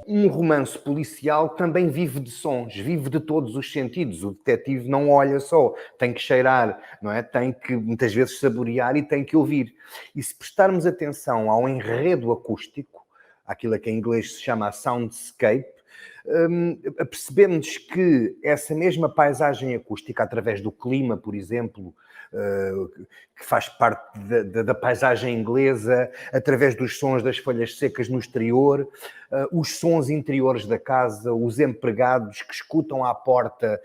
um romance policial também vive de sons, vive de todos os sentidos. O detetive não olha só, tem que cheirar, não é? Tem que, muitas vezes, saborear e tem que ouvir. E se prestarmos atenção ao enredo acústico, aquilo que em inglês se chama soundscape, percebemos que essa mesma paisagem acústica, através do clima, por exemplo, que faz parte da paisagem inglesa, através dos sons das folhas secas no exterior, os sons interiores da casa, os empregados que escutam à porta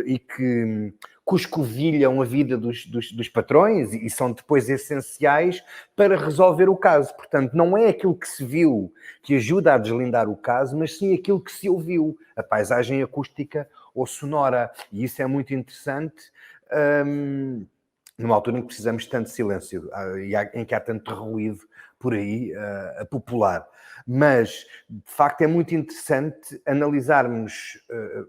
e que cuscovilham a vida dos patrões e são depois essenciais para resolver o caso. Portanto, não é aquilo que se viu que ajuda a deslindar o caso, mas sim aquilo que se ouviu, a paisagem acústica ou sonora. E isso é muito interessante, numa altura em que precisamos de tanto silêncio e em que há tanto ruído por aí a popular. Mas, de facto, é muito interessante analisarmos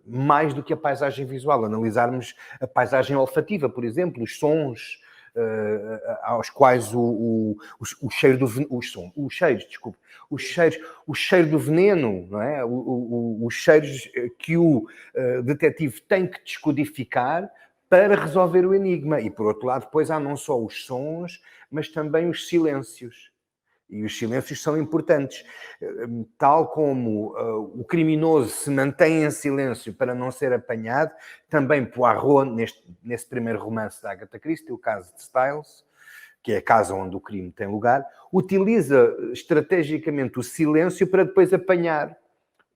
mais do que a paisagem visual, analisarmos a paisagem olfativa, por exemplo, os sons aos quais o cheiro do o cheiro do veneno, não é? Os cheiros que o detetive tem que descodificar para resolver o enigma. E, por outro lado, depois há não só os sons, mas também os silêncios. E os silêncios são importantes. Tal como o criminoso se mantém em silêncio para não ser apanhado, também Poirot, nesse primeiro romance da Agatha Christie, o caso de Styles, que é a casa onde o crime tem lugar, utiliza estrategicamente o silêncio para depois apanhar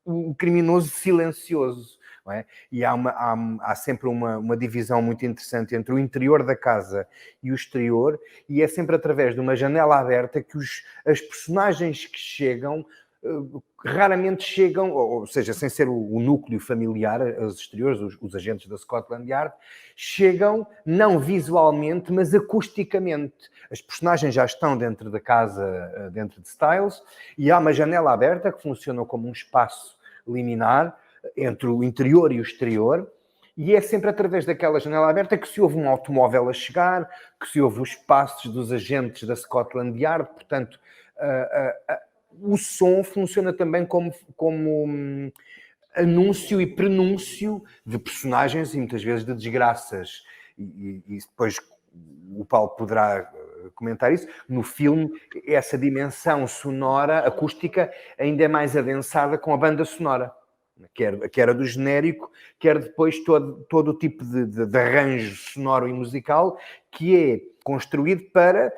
o criminoso silencioso. Não é? E há sempre uma divisão muito interessante entre o interior da casa e o exterior, e é sempre através de uma janela aberta que as personagens que chegam raramente chegam, ou seja, sem ser o núcleo familiar, os exteriores, os agentes da Scotland Yard, chegam não visualmente, mas acusticamente. As personagens já estão dentro da casa, dentro de Styles, e há uma janela aberta que funciona como um espaço liminar entre o interior e o exterior, e é sempre através daquela janela aberta que se ouve um automóvel a chegar, que se ouve os passos dos agentes da Scotland Yard. Portanto, o som funciona também como anúncio e prenúncio de personagens e muitas vezes de desgraças. E depois o Paulo poderá comentar isso. No filme, essa dimensão sonora, acústica, ainda é mais adensada com a banda sonora. Quer a do genérico, quer depois todo o tipo de arranjo sonoro e musical que é construído para,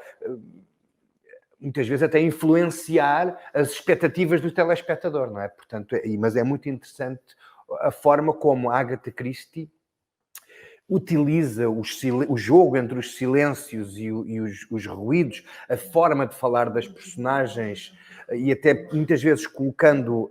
muitas vezes, até influenciar as expectativas do telespectador, não é? Portanto, mas é muito interessante a forma como a Agatha Christie utiliza o jogo entre os silêncios e os ruídos, a forma de falar das personagens e até muitas vezes colocando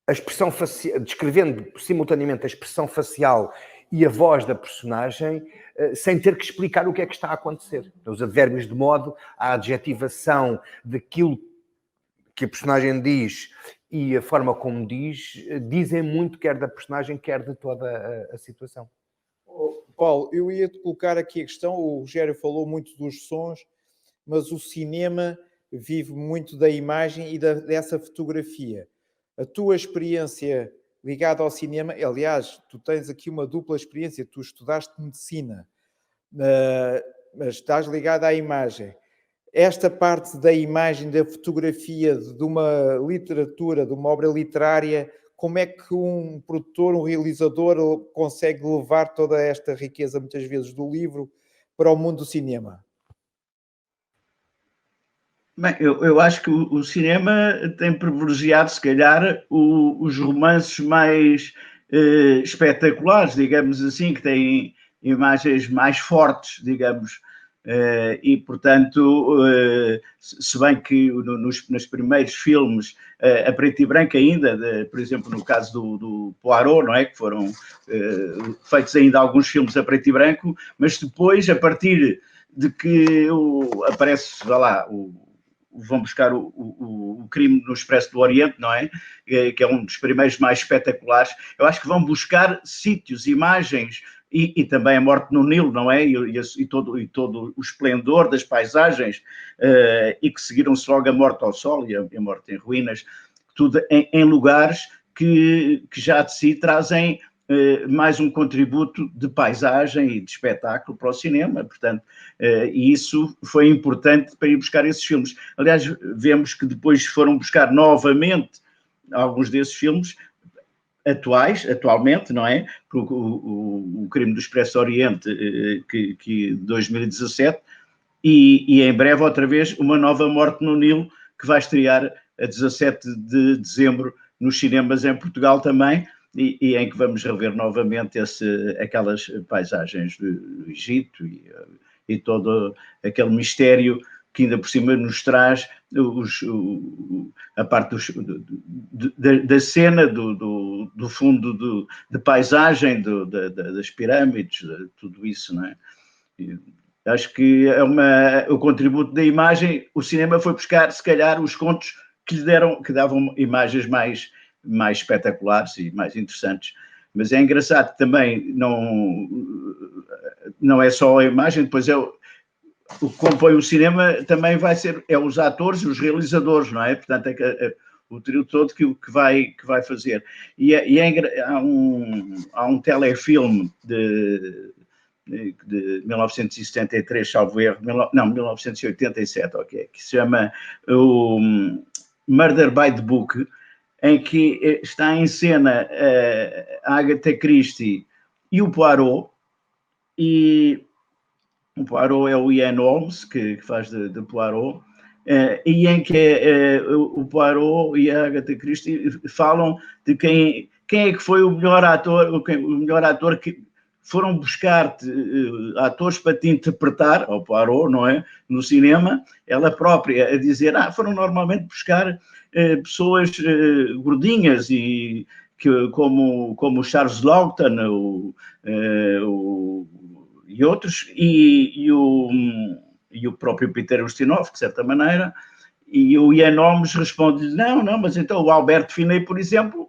a expressão facial, descrevendo simultaneamente a expressão facial e a voz da personagem, sem ter que explicar o que é que está a acontecer. Os advérbios de modo, a adjetivação daquilo que a personagem diz e a forma como diz, dizem muito, quer da personagem, quer de toda a situação. Paulo, eu ia-te colocar aqui a questão, o Rogério falou muito dos sons, mas o cinema vive muito da imagem e dessa fotografia. A tua experiência ligada ao cinema, aliás, tu tens aqui uma dupla experiência, tu estudaste medicina, mas estás ligado à imagem. Esta parte da imagem, da fotografia, de uma literatura, de uma obra literária, como é que um produtor, um realizador consegue levar toda esta riqueza, muitas vezes, do livro para o mundo do cinema? Bem, eu acho que o cinema tem privilegiado, se calhar, os romances mais espetaculares, digamos assim, que têm imagens mais fortes, digamos, e, portanto, se bem que nos primeiros filmes, a preto e branco ainda, por exemplo, no caso do Poirot, não é? Que foram feitos ainda alguns filmes a preto e branco, mas depois, a partir de que aparece, vá lá, vão buscar o crime no Expresso do Oriente, não é? Que é um dos primeiros mais espetaculares. Eu acho que vão buscar sítios, imagens e também a morte no Nilo, não é? E todo o esplendor das paisagens e que seguiram-se logo a morte ao sol e a morte em ruínas. tudo em lugares que já de si trazem mais um contributo de paisagem e de espetáculo para o cinema, portanto, e isso foi importante para ir buscar esses filmes. Aliás, vemos que depois foram buscar novamente alguns desses filmes atualmente, não é? O Crime do Expresso Oriente, que 2017, e em breve outra vez uma nova Morte no Nilo, que vai estrear a 17 de dezembro nos cinemas em Portugal também, e em que vamos rever novamente aquelas paisagens do Egito e todo aquele mistério que ainda por cima nos traz a parte da cena, do fundo de paisagem, das pirâmides, tudo isso, não é? Acho que o contributo da imagem, o cinema foi buscar, se calhar, os contos que davam imagens mais espetaculares e mais interessantes. Mas é engraçado que também não é só a imagem, depois o que compõe o cinema também vai ser os atores e os realizadores, não é? Portanto, o trio todo que vai fazer. Há um telefilme de 1973, salvo erro, 1987, ok, que se chama o Murder by the Book, em que está em cena a Agatha Christie e o Poirot, e o Poirot é o Ian Holmes, que faz de Poirot, e em que o Poirot e a Agatha Christie falam de quem é que foi o melhor ator que foram buscar atores para te interpretar, ao Poirot, não é? No cinema, ela própria a dizer, foram normalmente buscar pessoas gordinhas e como o Charles Laughton e outros, e o próprio Peter Ustinov, de certa maneira, e o Ian Holmes responde-lhe, não, mas então o Albert Finney, por exemplo,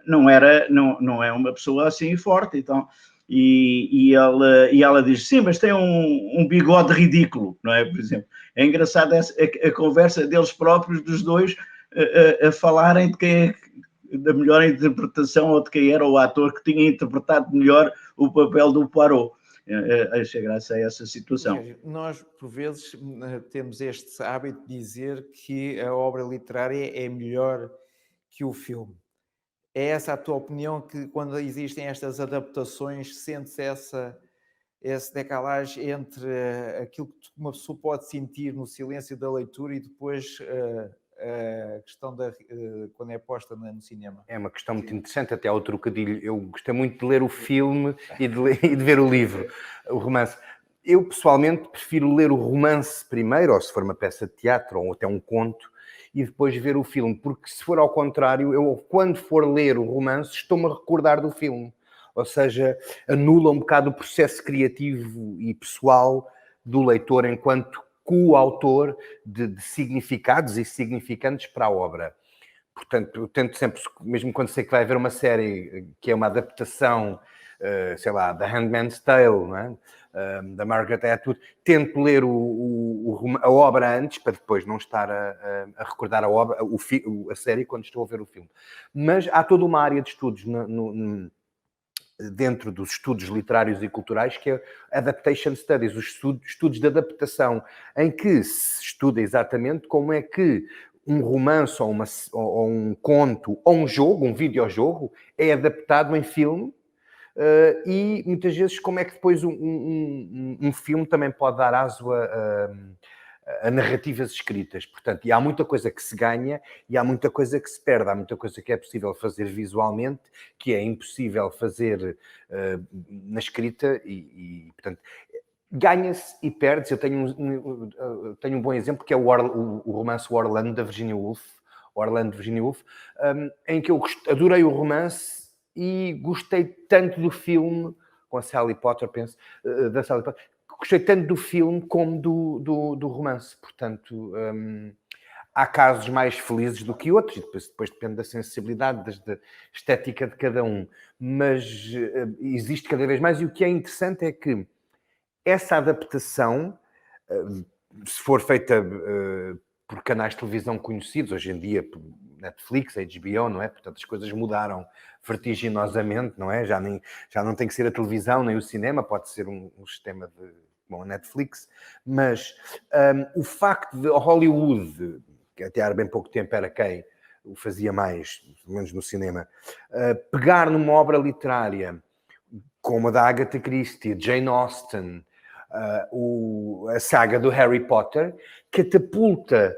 não é uma pessoa assim forte, então... E ela diz, sim, mas tem um bigode ridículo, não é? Por exemplo, é engraçado a conversa deles próprios, dos dois, a falarem de quem é da melhor interpretação ou de quem era o ator que tinha interpretado melhor o papel do Poirot. Achei graça a essa situação. Nós, por vezes, temos este hábito de dizer que a obra literária é melhor que o filme. É essa a tua opinião, que quando existem estas adaptações sentes esse decalagem entre aquilo que uma pessoa pode sentir no silêncio da leitura e depois a questão quando é posta no cinema? É uma questão muito interessante, até ao trocadilho. Eu gostei muito de ler o filme e de ver o livro, o romance. Eu, pessoalmente, prefiro ler o romance primeiro, ou se for uma peça de teatro, ou até um conto, e depois ver o filme, porque se for ao contrário, eu quando for ler o romance estou-me a recordar do filme, ou seja, anula um bocado o processo criativo e pessoal do leitor enquanto coautor de significados e significantes para a obra. Portanto, eu tento sempre, mesmo quando sei que vai haver uma série que é uma adaptação, sei lá, da Handmaid's Tale, não é? Da Margaret Atwood, tento ler a obra antes, para depois não estar a recordar a obra, a série, quando estou a ver o filme. Mas há toda uma área de estudos dentro dos estudos literários e culturais, que é Adaptation Studies, os estudos de adaptação, em que se estuda exatamente como é que um romance ou um conto ou um jogo, um videojogo, é adaptado em filme. E muitas vezes como é que depois um filme também pode dar aso a narrativas escritas. Portanto, e há muita coisa que se ganha e há muita coisa que se perde. Há muita coisa que é possível fazer visualmente, que é impossível fazer na escrita e portanto, ganha-se e perde-se. Eu tenho um bom exemplo, que é o romance Orlando, da Virginia Woolf, em que eu adorei o romance e gostei tanto do filme, com a Sally Potter, da Sally Potter, gostei tanto do filme como do romance. Portanto, há casos mais felizes do que outros, e depois depende da sensibilidade, da estética de cada um. Mas existe cada vez mais, e o que é interessante é que essa adaptação, se for feita por canais de televisão conhecidos, hoje em dia por Netflix, HBO, não é? Portanto, as coisas mudaram vertiginosamente, não é? Já não tem que ser a televisão nem o cinema, pode ser um sistema como a Netflix, mas o facto de Hollywood, que até há bem pouco tempo era quem o fazia mais, pelo menos no cinema, pegar numa obra literária como a da Agatha Christie, Jane Austen, a saga do Harry Potter, catapulta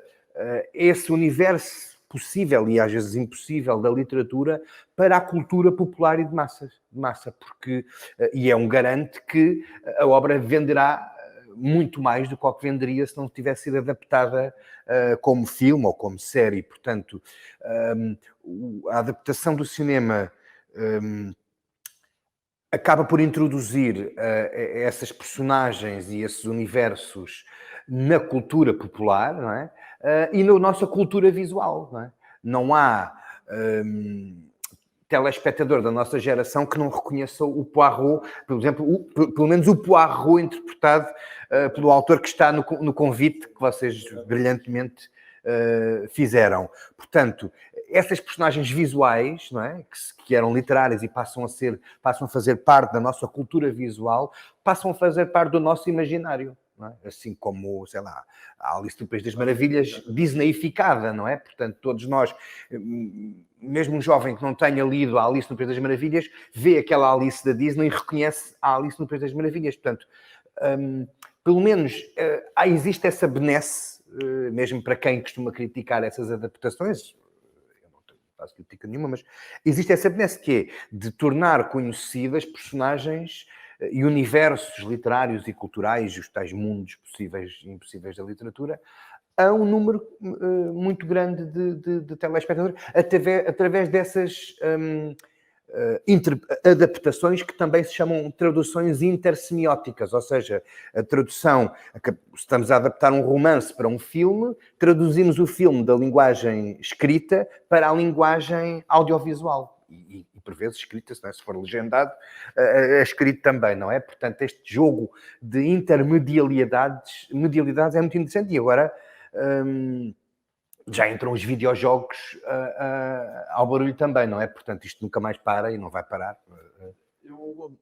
esse universo possível e às vezes impossível da literatura para a cultura popular e de massa, porque e é um garante que a obra venderá muito mais do que o que venderia se não tivesse sido adaptada como filme ou como série. Portanto, a adaptação do cinema acaba por introduzir essas personagens e esses universos na cultura popular, não é? E na nossa cultura visual, não é? Não há telespectador da nossa geração que não reconheça o Poirot, por exemplo, pelo menos o Poirot interpretado pelo autor que está no convite que vocês brilhantemente fizeram. Portanto, essas personagens visuais, não é? que eram literárias e passam a fazer parte da nossa cultura visual, passam a fazer parte do nosso imaginário. Não é? Assim como, sei lá, a Alice no País das Maravilhas Disneyificada, não é? Portanto, todos nós, mesmo um jovem que não tenha lido a Alice no País das Maravilhas, vê aquela Alice da Disney e reconhece a Alice no País das Maravilhas. Portanto, pelo menos existe essa benesse, mesmo para quem costuma criticar essas adaptações, eu não faço crítica nenhuma, mas existe essa benesse que é de tornar conhecidas personagens e universos literários e culturais, os tais mundos possíveis e impossíveis da literatura, a um número muito grande de telespectadores, através dessas adaptações que também se chamam traduções intersemióticas, ou seja, a tradução, estamos a adaptar um romance para um filme, traduzimos o filme da linguagem escrita para a linguagem audiovisual. E por vezes escrita, se for legendado, é escrito também, não é? Portanto, este jogo de intermedialidades é muito interessante. E agora já entram os videojogos ao barulho também, não é? Portanto, isto nunca mais para e não vai parar. Eu,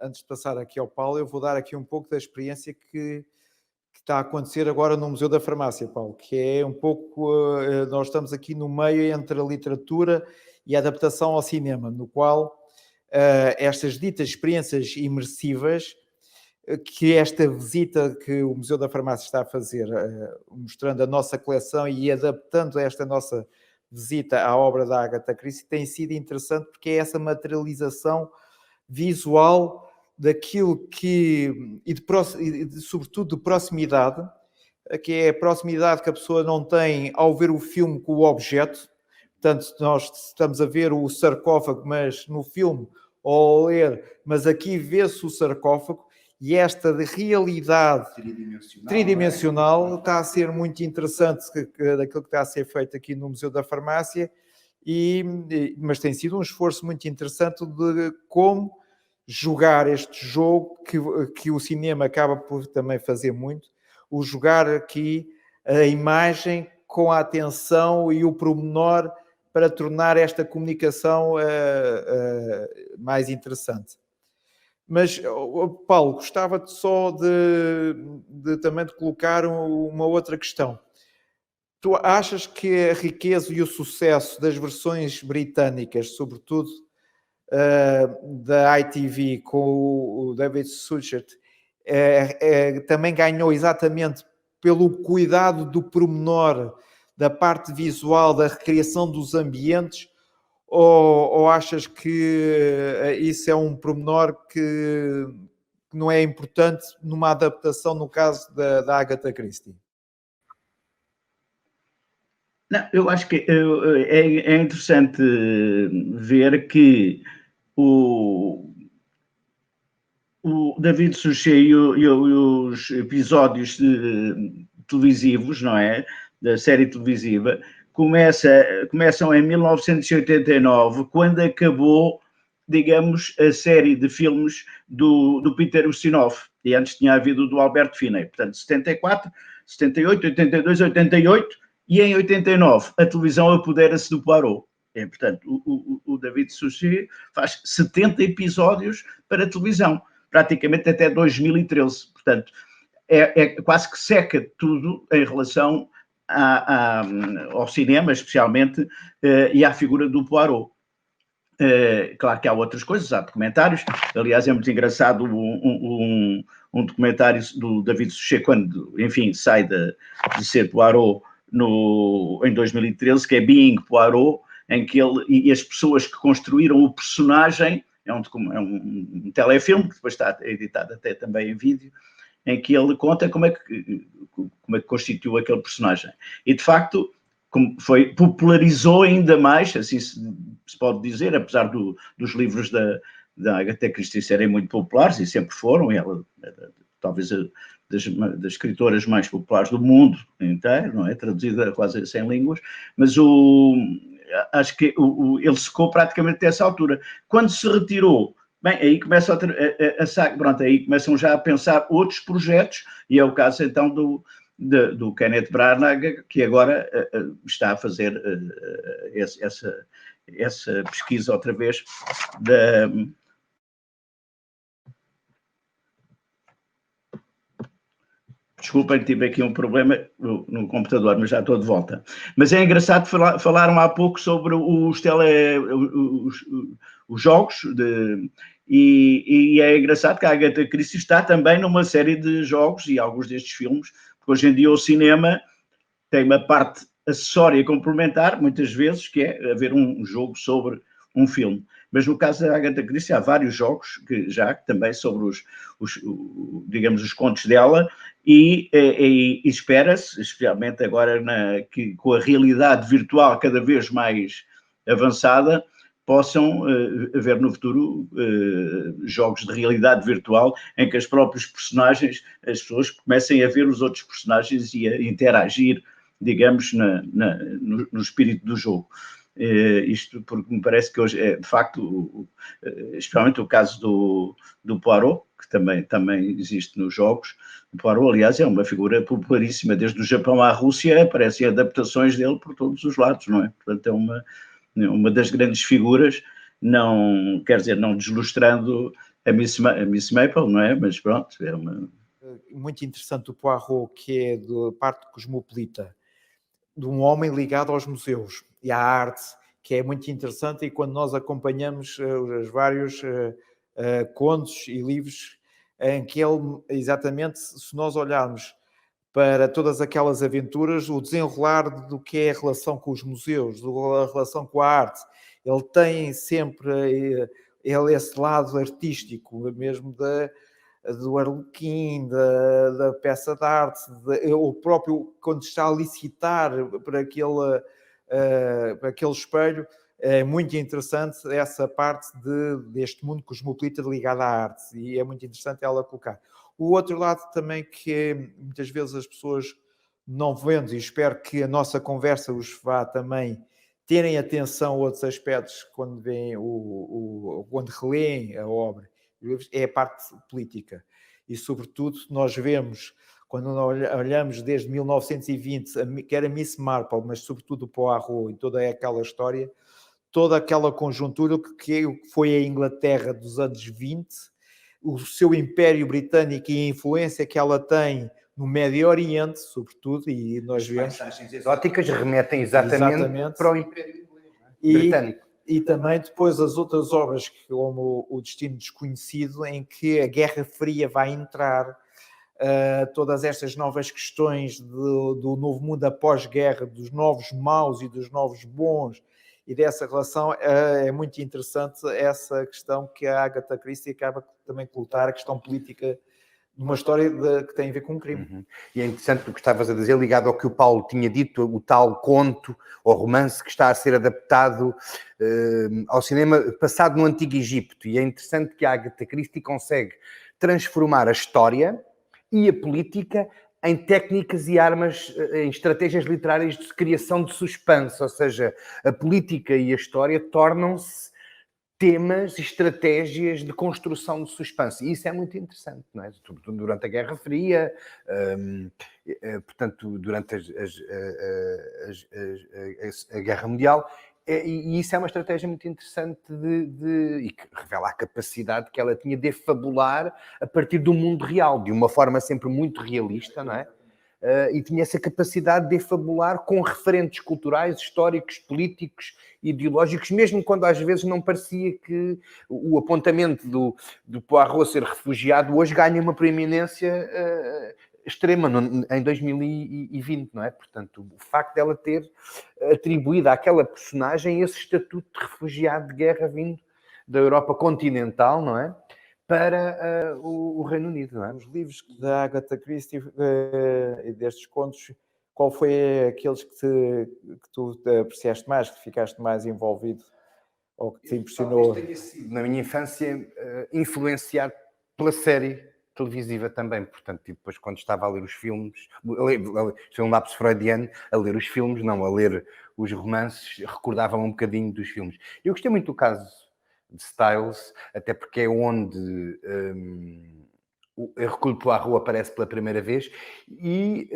antes de passar aqui ao Paulo, eu vou dar aqui um pouco da experiência que está a acontecer agora no Museu da Farmácia, Paulo, que é um pouco... nós estamos aqui no meio entre a literatura e a adaptação ao cinema, no qual estas ditas experiências imersivas, que esta visita que o Museu da Farmácia está a fazer, mostrando a nossa coleção e adaptando esta nossa visita à obra da Agatha Christie, tem sido interessante porque é essa materialização visual daquilo que, sobretudo de proximidade, que é a proximidade que a pessoa não tem ao ver o filme com o objeto. Portanto, nós estamos a ver o sarcófago, mas no filme, ou a ler, mas aqui vê-se o sarcófago, e esta realidade tridimensional está a ser muito interessante daquilo que está a ser feito aqui no Museu da Farmácia, mas tem sido um esforço muito interessante de como jogar este jogo que o cinema acaba por também fazer muito, o jogar aqui a imagem com a atenção e o pormenor para tornar esta comunicação mais interessante. Mas, Paulo, gostava-te só também de colocar uma outra questão. Tu achas que a riqueza e o sucesso das versões britânicas, sobretudo da ITV com o David Suchet, também ganhou exatamente pelo cuidado do pormenor, da parte visual, da recriação dos ambientes, ou achas que isso é um pormenor que não é importante numa adaptação, no caso da Agatha Christie? Não, eu acho que é interessante ver que o David Suchet e os episódios televisivos, não é? Da série televisiva, começam em 1989, quando acabou, digamos, a série de filmes do Peter Ustinov, e antes tinha havido do Alberto Finney. Portanto, 74 78, 82, 88 e em 89 a televisão apodera-se do Poirot. Portanto, o David Suchet faz 70 episódios para a televisão, praticamente até 2013. Portanto, é quase que seca tudo em relação ao cinema, especialmente, e à figura do Poirot. Claro que há outras coisas, há documentários. Aliás, é muito engraçado um documentário do David Suchet, quando, enfim, sai de ser Poirot em 2013, que é Being Poirot, em que ele e as pessoas que construíram o personagem, é um telefilme, que depois está editado até também em vídeo, em que ele conta como é que constituiu aquele personagem. E, de facto, popularizou ainda mais, assim se pode dizer, apesar dos livros da Agatha Christie serem muito populares, e sempre foram, ela era talvez das escritoras mais populares do mundo inteiro, não é? Traduzida a quase 100 línguas, mas acho que ele secou praticamente até essa altura. Quando se retirou, bem, aí começa pronto, aí começam já a pensar outros projetos, e é o caso então do Kenneth Branagh, que agora está a fazer essa pesquisa outra vez Desculpem, tive aqui um problema no computador, mas já estou de volta. Mas é engraçado, falaram há pouco sobre os jogos, e é engraçado que a Agatha Christie está também numa série de jogos e alguns destes filmes, porque hoje em dia o cinema tem uma parte acessória complementar, muitas vezes, que é haver um jogo sobre um filme. Mas no caso da Agatha Christie há vários jogos também sobre os contos dela, e espera-se, especialmente agora que com a realidade virtual cada vez mais avançada, possam haver no futuro jogos de realidade virtual em que os próprios personagens, as pessoas comecem a ver os outros personagens e a interagir, digamos, no espírito do jogo. Isto porque me parece que hoje é, de facto, especialmente o caso do Poirot, que também existe nos jogos. O Poirot, aliás, é uma figura popularíssima. Desde o Japão à Rússia aparecem adaptações dele por todos os lados, não é? Portanto, é uma das grandes figuras, não, quer dizer, não deslustrando a Miss Maple, não é? Mas pronto, é uma... Muito interessante o Poirot, que é de parte cosmopolita, de um homem ligado aos museus e à arte, que é muito interessante, e quando nós acompanhamos os vários contos e livros em que ele, exatamente, se nós olharmos para todas aquelas aventuras, o desenrolar do que é a relação com os museus, a relação com a arte, ele tem sempre esse lado artístico, mesmo do Arlequim, da peça de arte, o próprio, quando está a licitar para aquele espelho, é muito interessante essa parte deste mundo cosmopolita ligado à arte, e é muito interessante ela colocar. O outro lado também que muitas vezes as pessoas não vendo, e espero que a nossa conversa os vá também terem atenção a outros aspectos quando veem quando releem a obra, é a parte política. E, sobretudo, nós vemos, quando olhamos desde 1920, que era Miss Marple, mas sobretudo o Poirot e toda aquela história, toda aquela conjuntura que foi a Inglaterra dos anos 20, o seu Império Britânico e a influência que ela tem no Médio Oriente, sobretudo, e nós vemos... As paisagens exóticas remetem exatamente para o Império Britânico. E também depois as outras obras, como O Destino Desconhecido, em que a Guerra Fria vai entrar, todas estas novas questões do novo mundo após-guerra, dos novos maus e dos novos bons, e dessa relação é muito interessante essa questão que a Agatha Christie acaba também de colocar, a questão política de uma história que tem a ver com um crime. Uhum. E é interessante o que estavas a dizer, ligado ao que o Paulo tinha dito, o tal conto ou romance que está a ser adaptado ao cinema passado no Antigo Egito. E é interessante que a Agatha Christie consegue transformar a história e a política em técnicas e armas, em estratégias literárias de criação de suspense. Ou seja, a política e a história tornam-se temas e estratégias de construção de suspense. E isso é muito interessante, não é? Sobretudo durante a Guerra Fria, portanto, durante a Guerra Mundial. E isso é uma estratégia muito interessante e que revela a capacidade que ela tinha de fabular a partir do mundo real, de uma forma sempre muito realista, não é? E tinha essa capacidade de fabular com referentes culturais, históricos, políticos, ideológicos, mesmo quando às vezes não parecia que o apontamento do Poirot ser refugiado hoje ganha uma preeminência extrema em 2020, não é? Portanto, o facto dela ter atribuído àquela personagem esse estatuto de refugiado de guerra vindo da Europa continental, não é? Para o Reino Unido, não é? Os livros da Agatha Christie e destes contos, qual foi aqueles que tu apreciaste mais, que ficaste mais envolvido ou que te impressionou? Tenha sido, na minha infância, influenciado pela série televisiva também, portanto, e depois quando estava a ler os filmes, foi um lapso freudiano, a ler os filmes, não, a ler os romances, recordava-me um bocadinho dos filmes. Eu gostei muito do caso de Styles, até porque é onde o Hercule Poirot aparece pela primeira vez e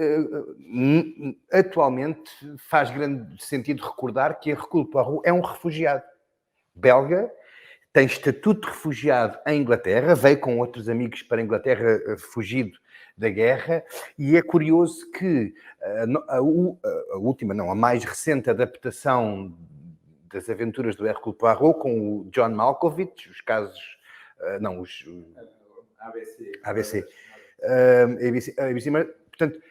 atualmente faz grande sentido recordar que Hercule Poirot é um refugiado belga, tem estatuto de refugiado em Inglaterra, veio com outros amigos para a Inglaterra fugido da guerra, e é curioso que a mais recente adaptação das aventuras do Hercule Poirot com o John Malkovich, os casos... ABC. Portanto,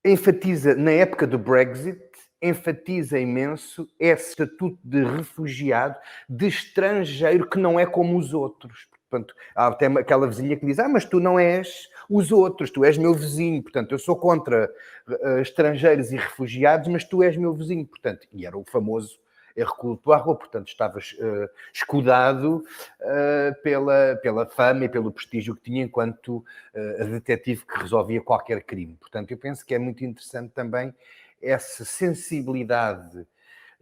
enfatiza, na época do Brexit, enfatiza imenso esse estatuto de refugiado, de estrangeiro que não é como os outros. Portanto, há até aquela vizinha que diz, mas tu não és os outros, tu és meu vizinho, portanto, eu sou contra estrangeiros e refugiados, mas tu és meu vizinho, portanto, e era o famoso Hercule Poirot, portanto, estava escudado pela fama e pelo prestígio que tinha enquanto detetive que resolvia qualquer crime. Portanto, eu penso que é muito interessante também essa sensibilidade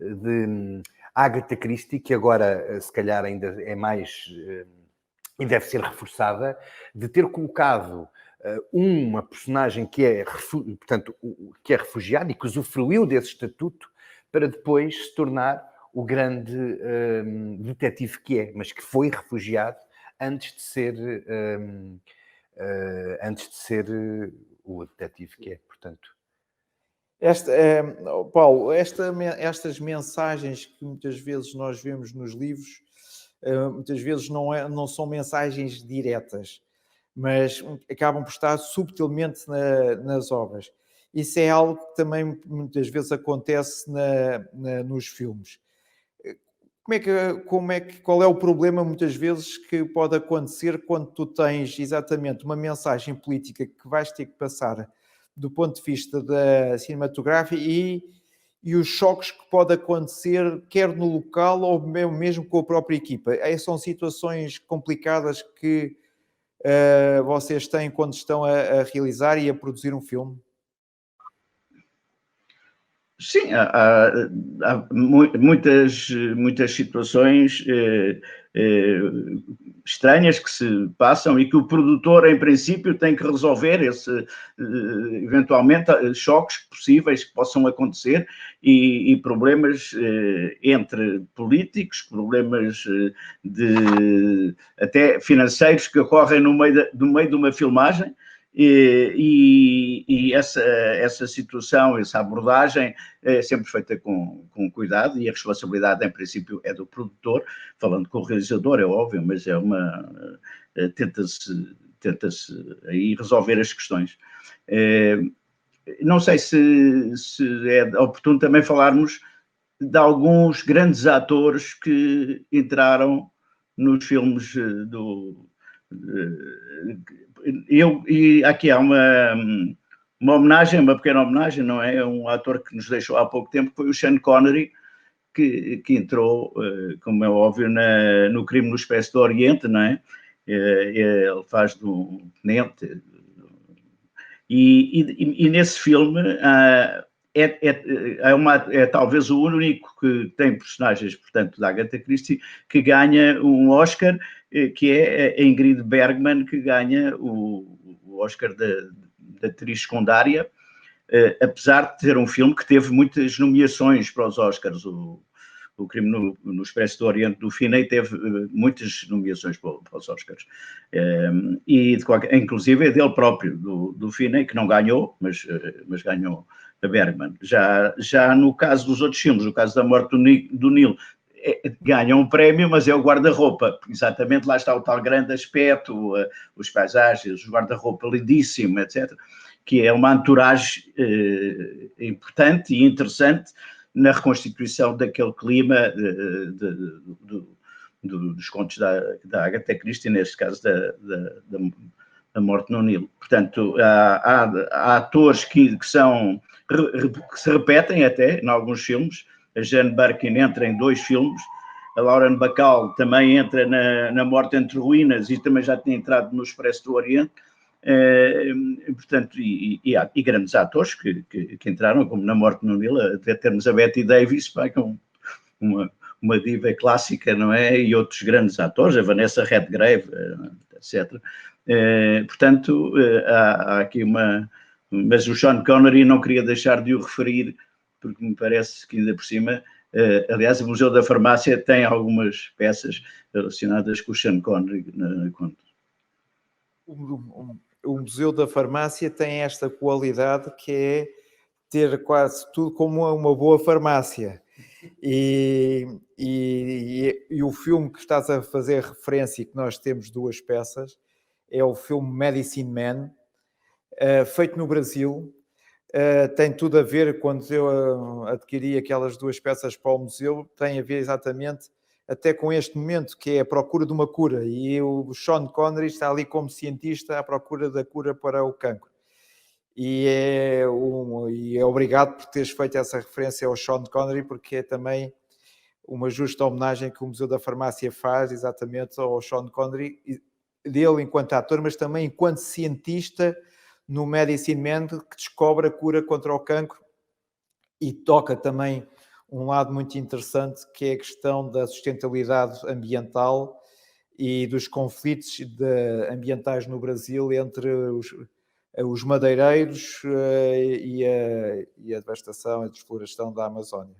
de Agatha Christie, que agora, se calhar, ainda é mais... e deve ser reforçada, de ter colocado uma personagem que é refugiada e que usufruiu desse estatuto para depois se tornar o grande detetive que é, mas que foi refugiado antes de ser o detetive que é, portanto. Paulo, estas mensagens que muitas vezes nós vemos nos livros, muitas vezes não são mensagens diretas, mas acabam por estar subtilmente nas obras. Isso é algo que também muitas vezes acontece nos filmes. Qual é o problema muitas vezes que pode acontecer quando tu tens exatamente uma mensagem política que vais ter que passar do ponto de vista da cinematografia e os choques que pode acontecer quer no local ou mesmo com a própria equipa? São situações complicadas que vocês têm quando estão a realizar e a produzir um filme? Sim, há muitas situações estranhas que se passam e que o produtor, em princípio, tem que resolver eventualmente choques possíveis que possam acontecer e problemas entre políticos, problemas até financeiros que ocorrem no meio de uma filmagem. E essa situação, essa abordagem é sempre feita com cuidado e a responsabilidade, em princípio, é do produtor, falando com o realizador, é óbvio, mas tenta-se aí resolver as questões. Não sei se é oportuno também falarmos de alguns grandes atores que entraram nos filmes e aqui há uma homenagem, uma pequena homenagem, não é? Um ator que nos deixou há pouco tempo, que foi o Sean Connery, que entrou, como é óbvio, no Crime no Expresso do Oriente, não é? Ele faz do tenente. E nesse filme é talvez o único que tem personagens, portanto, da Agatha Christie, que ganha um Oscar, que é a Ingrid Bergman, que ganha o Oscar da atriz secundária, apesar de ter um filme que teve muitas nomeações para os Oscars. O Crime no Expresso do Oriente, do Finney, teve muitas nomeações para os Oscars. Inclusive é dele próprio, do Finney, que não ganhou, mas ganhou a Bergman. Já no caso dos outros filmes, no caso da Morte do Nilo, ganha um prémio, mas é o guarda-roupa. Exatamente, lá está o tal grande aspecto, os paisagens, o guarda-roupa lindíssimo, etc., que é uma entourage importante e interessante na reconstituição daquele clima dos contos da Agatha Christie, neste caso da Morte no Nilo. Portanto, há atores que se repetem até em alguns filmes. A Jane Birkin entra em 2 filmes, a Lauren Bacall também entra na Morte entre Ruínas e também já tinha entrado no Expresso do Oriente. Portanto, e grandes atores que entraram, como na Morte no Nilo, até termos a Bette Davis, que é uma diva clássica, não é? E outros grandes atores, a Vanessa Redgrave, etc. Portanto, há aqui mas o Sean Connery não queria deixar de o referir, porque me parece que ainda por cima, aliás, o Museu da Farmácia tem algumas peças relacionadas com o Sean Connery. O Museu da Farmácia tem esta qualidade que é ter quase tudo como uma boa farmácia. E o filme que estás a fazer referência, e que nós temos 2 peças, é o filme Medicine Man, feito no Brasil. Tem tudo a ver, quando eu adquiri aquelas 2 peças para o museu, tem a ver exatamente até com este momento, que é a procura de uma cura, e o Sean Connery está ali como cientista à procura da cura para o cancro. E é obrigado por teres feito essa referência ao Sean Connery, porque é também uma justa homenagem que o Museu da Farmácia faz exatamente ao Sean Connery, dele enquanto ator, mas também enquanto cientista no Medicine Man, que descobre a cura contra o cancro e toca também um lado muito interessante, que é a questão da sustentabilidade ambiental e dos conflitos ambientais no Brasil entre os madeireiros e a devastação, a desflorestação da Amazónia.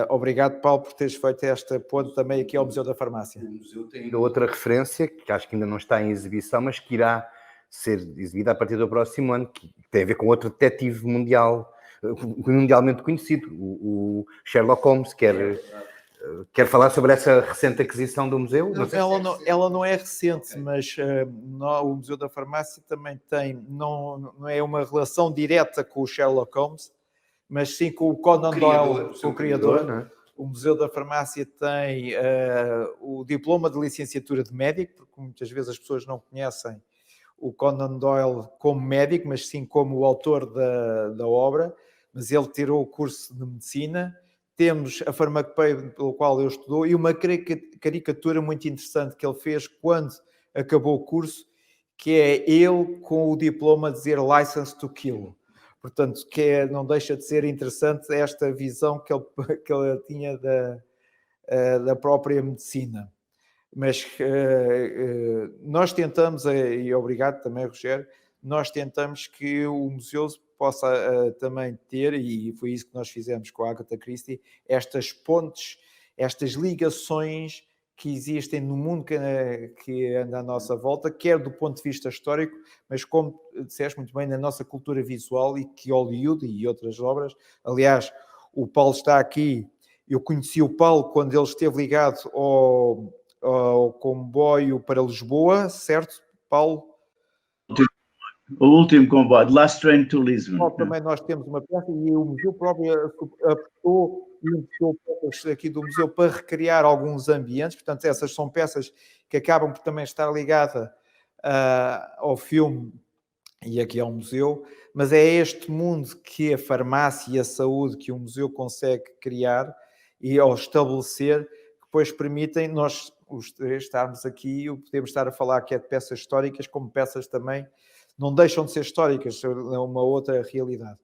Obrigado, Paulo, por teres feito esta ponte também aqui ao Museu da Farmácia. O museu tem ainda outra referência, que acho que ainda não está em exibição, mas que irá ser exibida a partir do próximo ano, que tem a ver com outro detetive mundialmente conhecido, o Sherlock Holmes. Quer falar sobre essa recente aquisição do museu? Ela não é recente, okay. Mas o Museu da Farmácia também tem, não é uma relação direta com o Sherlock Holmes, mas sim com o Conan Doyle, o criador. Não é? O Museu da Farmácia tem o diploma de licenciatura de médico, porque muitas vezes as pessoas não conhecem o Conan Doyle como médico, mas sim como o autor da obra, mas ele tirou o curso de medicina. Temos a farmacopeia pelo qual ele estudou e uma caricatura muito interessante que ele fez quando acabou o curso, que é ele com o diploma a dizer License to Kill. Portanto, não deixa de ser interessante esta visão que ele tinha da própria medicina. Mas nós tentamos, e obrigado também, Rogério, nós tentamos que o museu possa também ter, e foi isso que nós fizemos com a Agatha Christie, estas pontes, estas ligações que existem no mundo que anda à nossa volta, quer do ponto de vista histórico, mas como disseste muito bem, na nossa cultura visual, e que Hollywood e outras obras. Aliás, o Paulo está aqui, eu conheci o Paulo quando ele esteve ligado ao comboio para Lisboa, certo, Paulo? O último comboio, The Last Train to Lisbon. Também nós temos uma peça e o museu próprio apostou e investiu peças aqui do museu para recriar alguns ambientes. Portanto, essas são peças que acabam por também estar ligadas ao filme e aqui ao museu, mas é este mundo que a farmácia e a saúde que o museu consegue criar e ao estabelecer, que depois permitem nós os três estarmos aqui e podemos estar a falar que é de peças históricas, como peças também não deixam de ser históricas, é uma outra realidade.